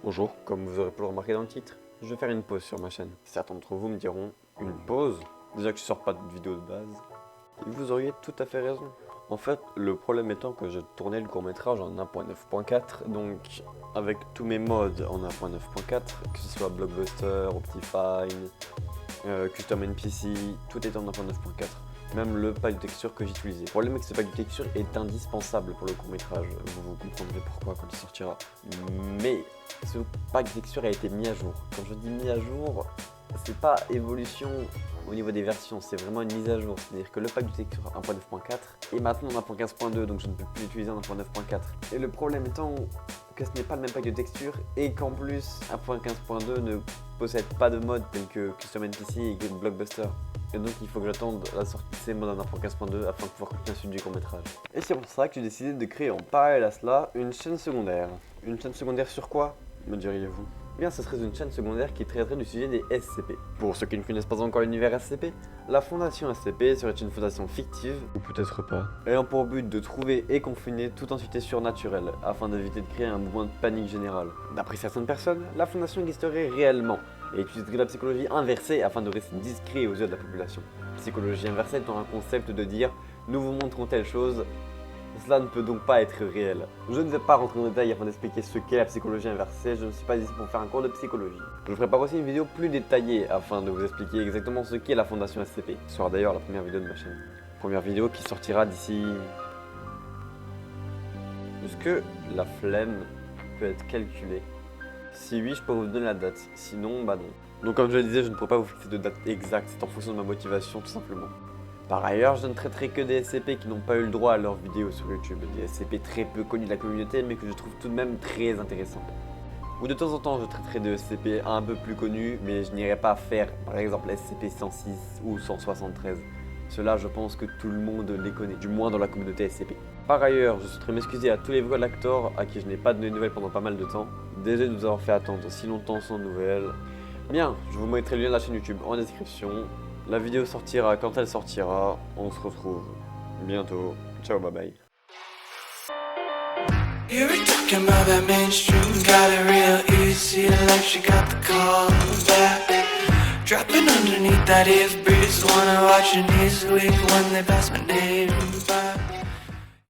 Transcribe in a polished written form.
Bonjour, comme vous aurez pu le remarquer dans le titre, je vais faire une pause sur ma chaîne. Certains d'entre vous me diront, une pause? Déjà que je sors pas de vidéo de base. Et vous auriez tout à fait raison. En fait, le problème étant que je tournais le court-métrage en 1.9.4, donc avec tous mes modes en 1.9.4, que ce soit Blockbuster, Optifine, Custom NPC, tout est en 1.9.4. Même le pack de texture que j'utilisais. Le problème est que ce pack de texture est indispensable pour le court-métrage. Vous comprendrez pourquoi quand il sortira. Mais ce pack de texture a été mis à jour. Quand je dis mis à jour, c'est pas évolution au niveau des versions, c'est vraiment une mise à jour. C'est-à-dire que le pack de texture 1.9.4 est maintenant en 1.15.2, donc je ne peux plus l'utiliser en 1.9.4. Et le problème étant que ce n'est pas le même pack de texture et qu'en plus 1.15.2 ne possède pas de modes tels que Custom NPC et Blockbuster. Et donc il faut que j'attende la sortie de ces modes en 1.15.2 afin de pouvoir continuer la suite du court-métrage. Et c'est pour ça que j'ai décidé de créer en parallèle à cela une chaîne secondaire. Une chaîne secondaire sur quoi, me diriez-vous? Eh bien, ce serait une chaîne secondaire qui traiterait du sujet des SCP. Pour ceux qui ne connaissent pas encore l'univers SCP, la fondation SCP serait une fondation fictive, ou peut-être pas, ayant pour but de trouver et confiner toute entité surnaturelle, afin d'éviter de créer un mouvement de panique générale. D'après certaines personnes, la fondation existerait réellement, et utiliserait la psychologie inversée afin de rester discret aux yeux de la population. Psychologie inversée étant un concept de dire « nous vous montrons telle chose », cela ne peut donc pas être réel. Je ne vais pas rentrer en détail afin d'expliquer ce qu'est la psychologie inversée, je ne suis pas ici pour faire un cours de psychologie. Je prépare aussi une vidéo plus détaillée afin de vous expliquer exactement ce qu'est la fondation SCP. Ce sera d'ailleurs la première vidéo de ma chaîne. Première vidéo qui sortira d'ici... Est-ce que la flemme peut être calculée? Si oui, je peux vous donner la date, sinon, bah non. Donc comme je le disais, je ne pourrais pas vous fixer de date exacte, c'est en fonction de ma motivation tout simplement. Par ailleurs, je ne traiterai que des SCP qui n'ont pas eu le droit à leurs vidéos sur YouTube, des SCP très peu connus de la communauté mais que je trouve tout de même très intéressants. Ou de temps en temps, je traiterai de SCP un peu plus connus, mais je n'irai pas faire par exemple SCP-106 ou 173. Ceux-là, je pense que tout le monde les connaît, du moins dans la communauté SCP. Par ailleurs, je souhaiterais m'excuser à tous les voix d'acteurs à qui je n'ai pas donné de nouvelles pendant pas mal de temps. Désolé de vous avoir fait attendre si longtemps sans nouvelles. Bien, je vous mettrai le lien de la chaîne YouTube en description. La vidéo sortira quand elle sortira. On se retrouve bientôt. Ciao, bye bye. You were talking about that mainstream, got it real easy, like she got the call back. Dropping underneath that if breeze, wanna watch your knees weak when they pass my name.